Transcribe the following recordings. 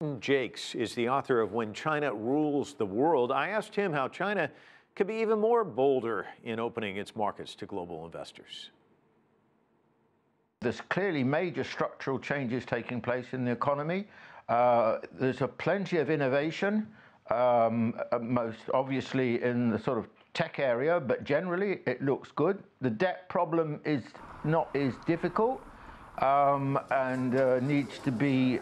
Martin Jacques is the author of When China Rules the World. I asked him how China could be even more bolder in opening its markets to global investors. There's clearly major structural changes taking place in the economy. There's plenty of innovation, most obviously in the sort of tech area, but generally it looks good. The debt problem is not as difficult and needs to be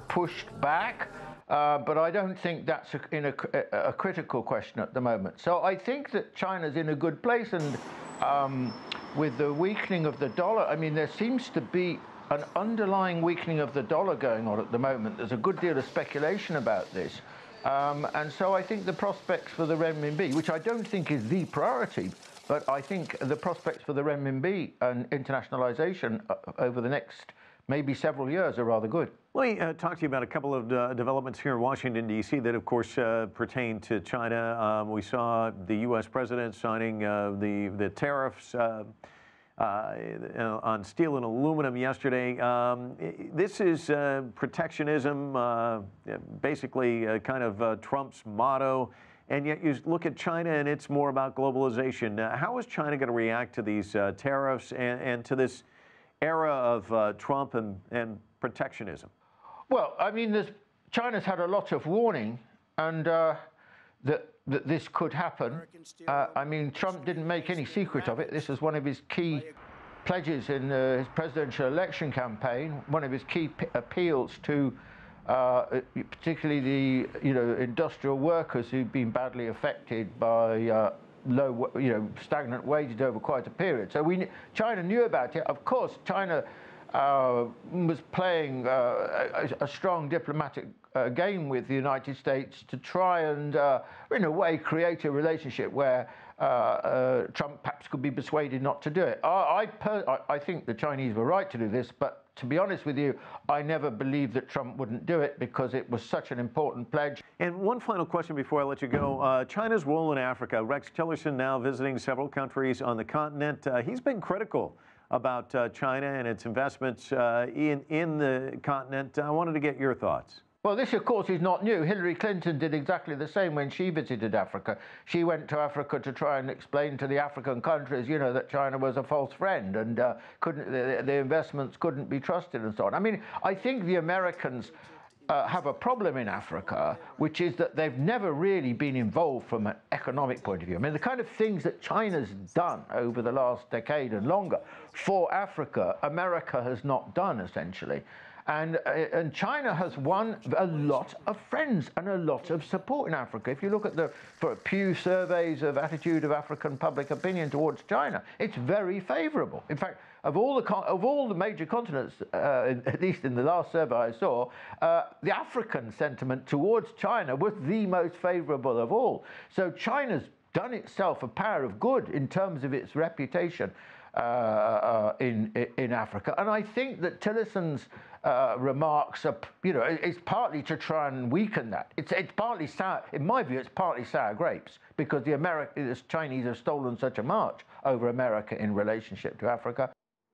pushed back. But I don't think that's a critical question at the moment. So I think that China's in a good place, and with the weakening of the dollar, I mean, there seems to be an underlying weakening of the dollar going on at the moment. There's a good deal of speculation about this. And so I think the prospects for the renminbi, which I don't think is the priority, but I think the prospects for the renminbi and internationalization over the next maybe several years are rather good. Let me talk to you about a couple of developments here in Washington, D.C. that, of course, pertain to China. We saw the U.S. president signing the tariffs on steel and aluminum yesterday. This is protectionism, basically kind of Trump's motto. And yet you look at China and it's more about globalization. How is China going to react to these tariffs and to this era of Trump and protectionism? Well, I mean, China's had a lot of warning, and that this could happen. I mean, Trump didn't make any secret of it. This is one of his key pledges in his presidential election campaign, one of his key appeals to particularly the industrial workers who've been badly affected by stagnant wages over quite a period. So China knew about it. Of course, China was playing a strong diplomatic game with the United States to try and, in a way, create a relationship where Trump perhaps could be persuaded not to do it. I think the Chinese were right to do this, but to be honest with you, I never believed that Trump wouldn't do it because it was such an important pledge. And one final question before I let you go. China's role in Africa. Rex Tillerson now visiting several countries on the continent. He's been critical about China and its investments in the continent. I wanted to get your thoughts. Well, this, of course, is not new. Hillary Clinton did exactly the same when she visited Africa. She went to Africa to try and explain to the African countries, that China was a false friend and the investments couldn't be trusted and so on. I mean, I think the Americans have a problem in Africa, which is that they've never really been involved from an economic point of view. I mean, the kind of things that China's done over the last decade and longer for Africa, America has not done, essentially. And China has won a lot of friends and a lot of support in Africa. If you look at the Pew surveys of attitude of African public opinion towards China, it's very favorable. In fact, of all the major continents, at least in the last survey I saw, the African sentiment towards China was the most favorable of all. So China's done itself a power of good in terms of its reputation in Africa. And I think that Tillerson's remarks are, it's partly to try and weaken that. It's partly sour, in my view, it's partly sour grapes, because the Chinese have stolen such a march over America in relationship to Africa.